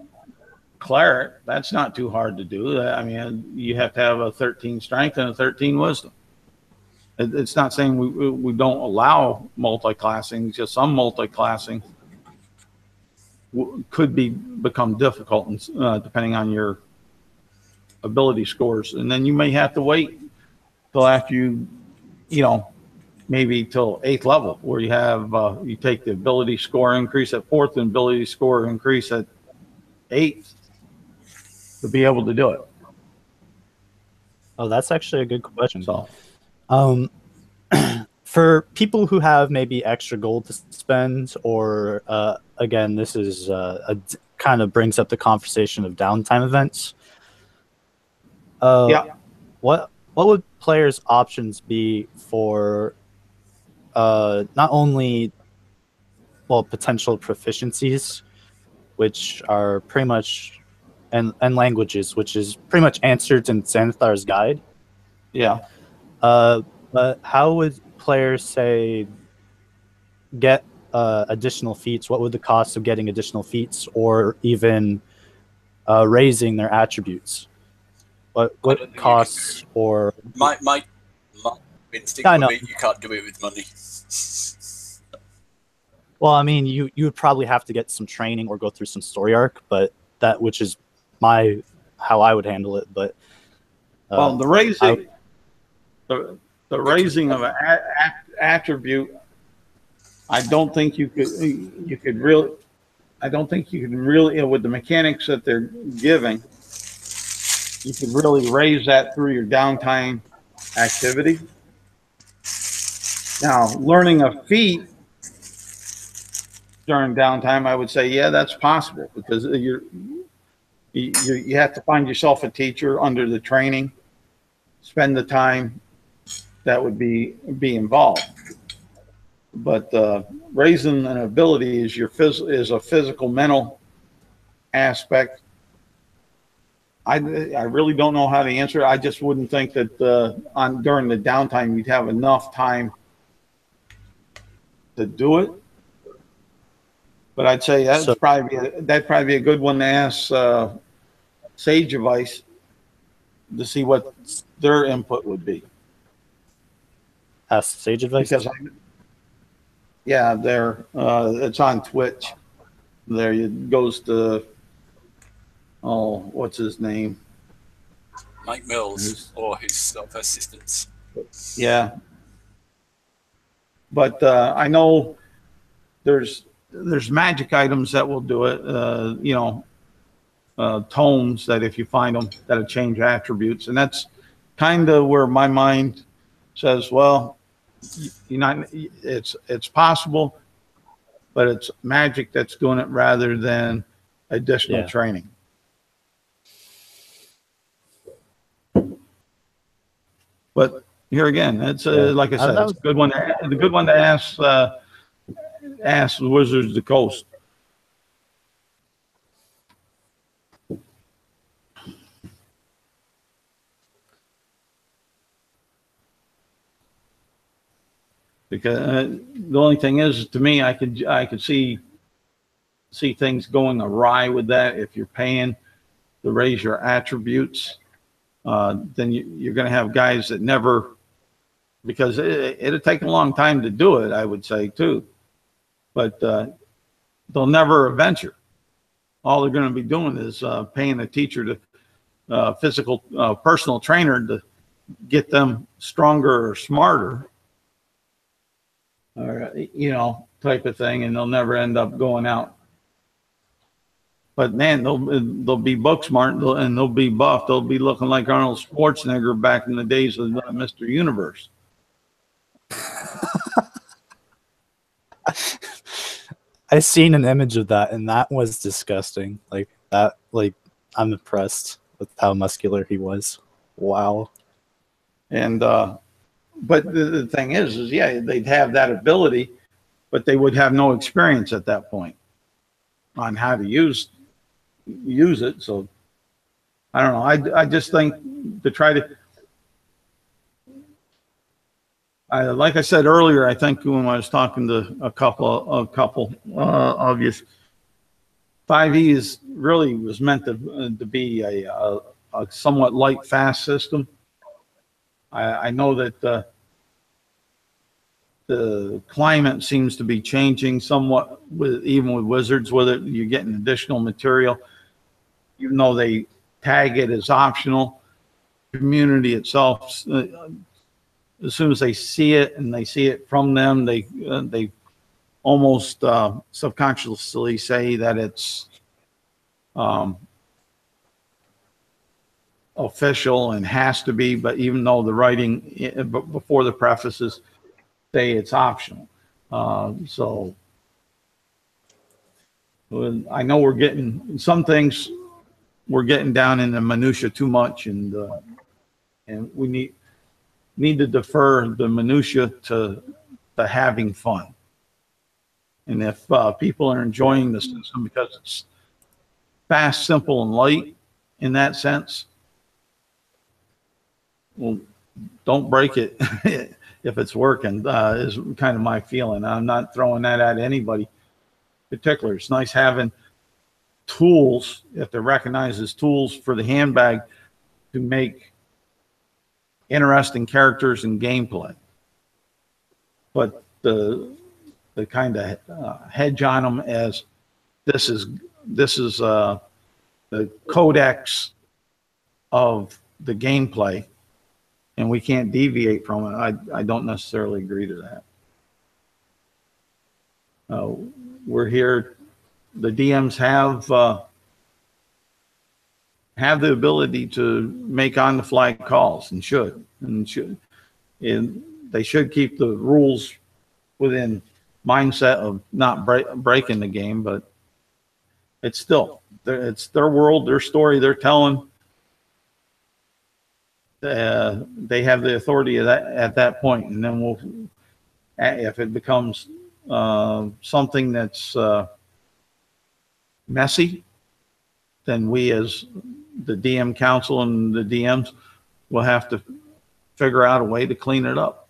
cleric, that's not too hard to do. I mean, you have to have a 13 strength and a 13 wisdom. It's not saying we don't allow multi-classing, just some multi-classing could become difficult, depending on your ability scores. And then you may have to wait till after maybe till 8th level, where you have you take the ability score increase at 4th and ability score increase at 8th to be able to do it. Oh, that's actually a good question. So, for people who have maybe extra gold to spend, or again, this is kind of brings up the conversation of downtime events. yeah. What would players' options be for not only potential proficiencies, which are pretty much, and languages, which is pretty much answered in Xanathar's guide. Yeah. But how would players say get additional feats? What would the cost of getting additional feats, or even raising their attributes? What costs or my instinct would be you can't do it with money. Well, I mean, you would probably have to get some training or go through some story arc, but which is how I would handle it. But well, the raising the raising of an attribute, I don't think you could really. I don't think you can really, with the mechanics that they're giving, you could really raise that through your downtime activity. Now, learning a feat during downtime, I would say, yeah, that's possible, because you have to find yourself a teacher under the training, spend the time that would be involved. But raising an ability is is a physical, mental aspect. I really don't know how to answer it. I just wouldn't think that during the downtime you'd have enough time to do it. But I'd say that'd probably be a good one to ask Sage Advice to see what their input would be. Ask Sage Advice? Because yeah, it's on Twitch. There it goes to, what's his name? Mike Mills, or his assistants. Yeah. But I know there's magic items that will do it, tomes that if you find them, that'll change attributes. And that's kind of where my mind says, well, it's possible, but it's magic that's doing it rather than additional training. But here again, it's like I said, it's a good one. The good one to ask the Wizards of the Coast. Because the only thing is, to me, I could see things going awry with that. If you're paying to raise your attributes, then you're going to have guys that never, because it'll take a long time to do it, I would say too, but they'll never venture. All they're going to be doing is paying a teacher to personal trainer to get them stronger or smarter, or type of thing, and they'll never end up going out. But man, they'll be book smart, and they'll be buff. They'll be looking like Arnold Schwarzenegger back in the days of Mr. Universe. I seen an image of that, and that was disgusting. Like that, like I'm impressed with how muscular he was. Wow. And but the thing is yeah, they'd have that ability, but they would have no experience at that point on how to use it. So I don't know. I just think to try to, like I said earlier, I think when I was talking to a couple of you, 5e is really was meant to be a somewhat light, fast system. I know that the climate seems to be changing somewhat even with Wizards. With it, you're getting additional material, even though they tag it as optional. Community itself, as soon as they see it and they see it from them, they almost subconsciously say that it's official and has to be. But even though the writing before the prefaces say it's optional, so I know we're getting some things. We're getting down in the minutia too much, and we need to defer the minutia to having fun. And if people are enjoying the system because it's fast, simple, and light in that sense, well, don't break it if it's working, is kind of my feeling. I'm not throwing that at anybody in particular. It's nice having tools, if they're recognized as tools for the handbag, to make interesting characters and gameplay. But the kind of hedge on them as this is the codex of the gameplay, and we can't deviate from it. I don't necessarily agree to that. We're here. The DMs have the ability to make on-the-fly calls, and they should keep the rules within mindset of not breaking the game, but it's their world, their story, they're telling. They have the authority of that at that point, and then if it becomes something that's messy, then we as the DM council and the DMs will have to figure out a way to clean it up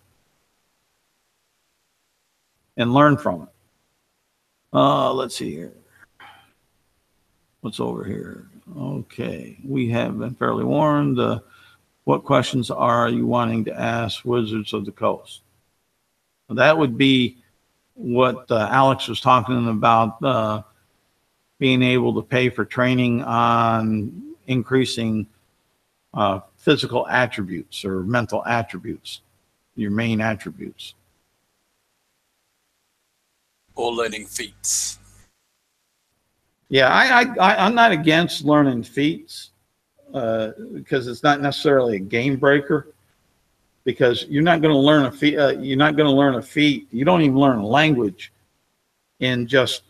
and learn from it. Let's see here. What's over here? Okay, we have been fairly warned. What questions are you wanting to ask Wizards of the Coast? That would be what Alex was talking about, being able to pay for training on increasing physical attributes or mental attributes, your main attributes. Or learning feats. Yeah, I'm not against learning feats because it's not necessarily a game breaker. Because you're not going to learn a feat. You're not going to learn a feat. You don't even learn a language in just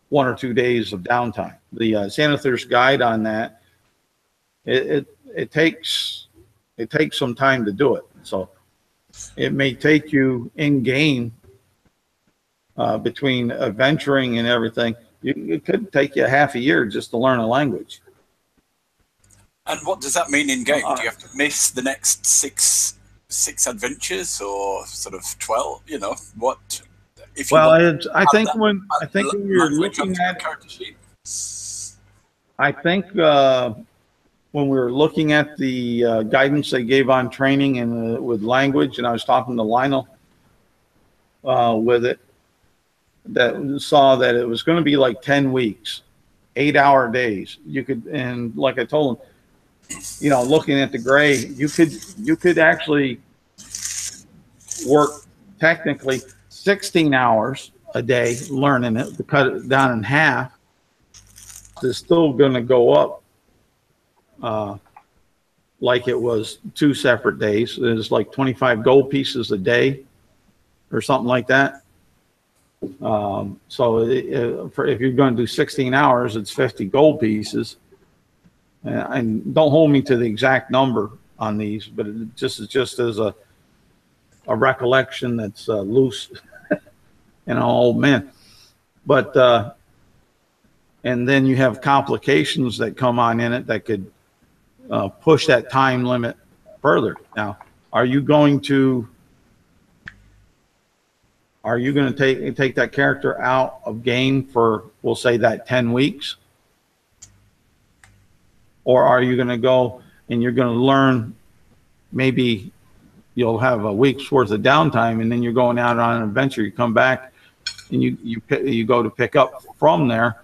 1 or 2 days of downtime. The Xanathar's guide on that, it takes some time to do it. So it may take you in game between adventuring and everything. It could take you half a year just to learn a language. And what does that mean in game? Do you have to miss the next six adventures, or sort of 12? You know what? If you I think when you're looking at, I think when we were looking at the guidance they gave on training and with language, and I was talking to Lionel with it, that saw that it was going to be like 10 weeks, 8-hour days. You could, and like I told him, you know, looking at the gray, you could actually work technically 16 hours a day learning it. To cut it down in half, it's still going to go up like it was 2 separate days. It's like 25 gold pieces a day or something like that. So if you're going to do 16 hours, it's 50 gold pieces. And don't hold me to the exact number on these, but it just as a recollection that's loose, old man. But and then you have complications that come on in it that could push that time limit further. Now, are you going to take that character out of game for, we'll say, that 10 weeks? Or are you going to go and you're going to learn, maybe you'll have a week's worth of downtime, and then you're going out on an adventure. You come back and you go to pick up from there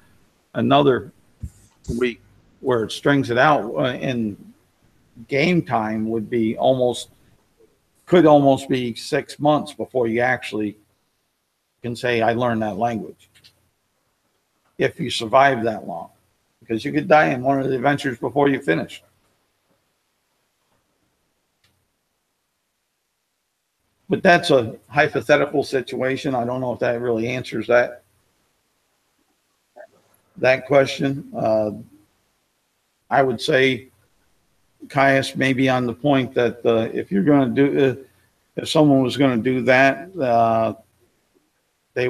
another week where it strings it out, and game time could almost be 6 months before you actually can say, I learned that language, if you survive that long, because you could die in one of the adventures before you finish. But that's a hypothetical situation. I don't know if that really answers that question. I would say, Caius, maybe on the point that if you're going to do, if someone was going to do that, they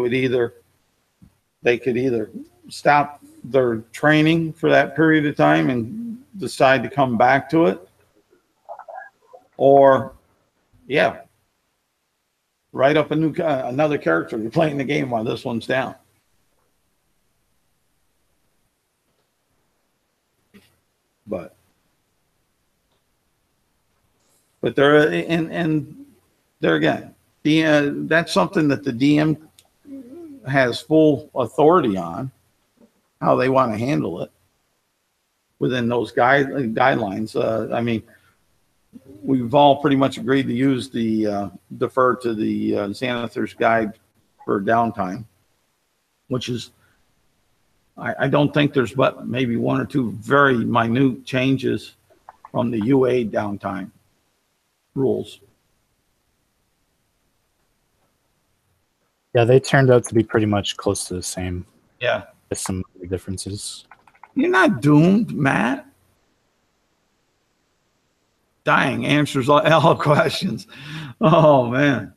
could either stop their training for that period of time and decide to come back to it, or write up another character. You're playing the game while this one's down. But there, and there again, that's something that the DM has full authority on, how they want to handle it within those guidelines. I mean, we've all pretty much agreed to use defer to the Xanathar's Guide for downtime, which is, I don't think there's but maybe one or two very minute changes from the UA downtime rules. Yeah, they turned out to be pretty much close to the same. Yeah. With some differences. You're not doomed, Matt. Dying answers all questions. Oh, man.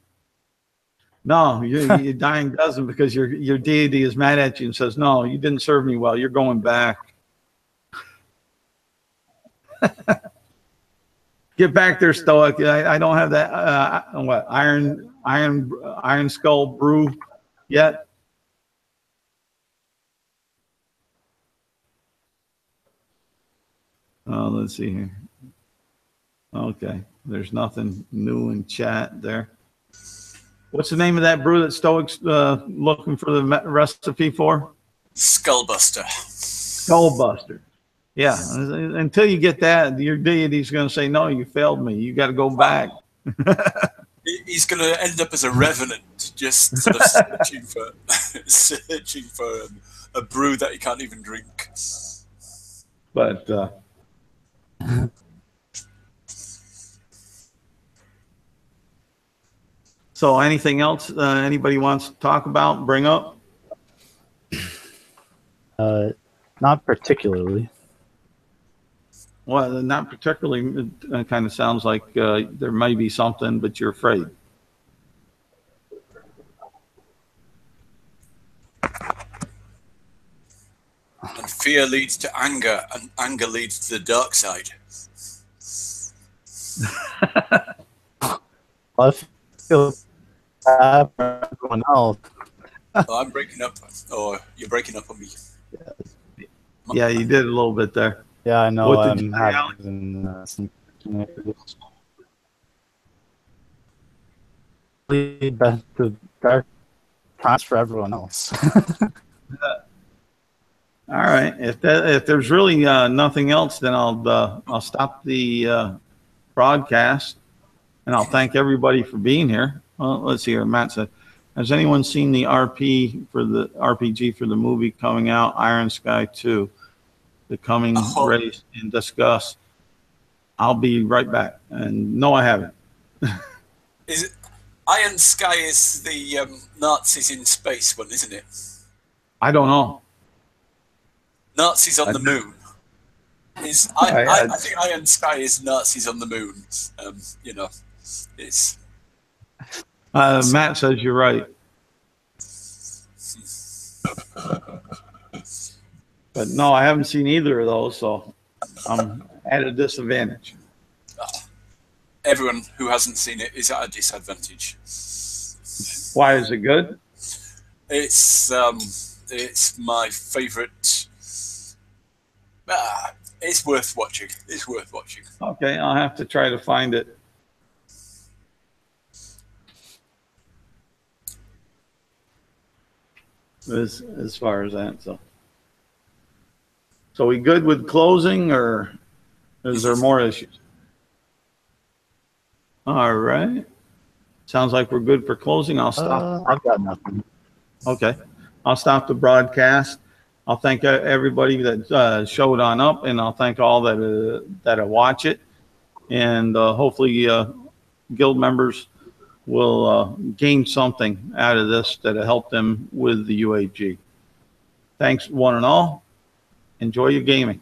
No, your dying doesn't, because your deity is mad at you and says, no, you didn't serve me well. You're going back. Get back there, Stoic. I don't have that iron skull brew yet. Oh, let's see here. Okay, there's nothing new in chat there. What's the name of that brew that Stoic's looking for the recipe for? Skullbuster. Skullbuster. Yeah, until you get that, your deity's going to say, no, you failed me. You got to go back. He's going to end up as a revenant, just sort of searching for a brew that he can't even drink. But so anything else anybody wants to talk about, bring up? Not particularly. Well, not particularly. It kind of sounds like there may be something, but you're afraid. And fear leads to anger, and anger leads to the dark side. I feel bad for everyone else. Oh, I'm breaking up, or you're breaking up on me. Yeah, you did a little bit there. Yeah, I know. What I'm having some the dark times for everyone else. All right. If there's really nothing else, then I'll stop the broadcast, and I'll thank everybody for being here. Well, let's see here. Matt said, "Has anyone seen the RPG for the movie coming out, Iron Sky 2, the coming race and discuss?" I'll be right back. And no, I haven't. Is it? Iron Sky is the Nazis in space one, isn't it? I don't know. Nazis on the moon. I think Iron Sky is Nazis on the moon. You know, it's. Matt says you're right. But no, I haven't seen either of those, so I'm at a disadvantage. Everyone who hasn't seen it is at a disadvantage. Why is it good? It's my favorite. It's worth watching. It's worth watching. Okay, I'll have to try to find it. As far as that, so we good with closing, or is there more issues? All right. Sounds like we're good for closing. I'll stop. I've got nothing. Okay. I'll stop the broadcast. I'll thank everybody that showed on up, and I'll thank all that watch it. And hopefully guild members will gain something out of this that'll help them with the UAG. Thanks, one and all. Enjoy your gaming.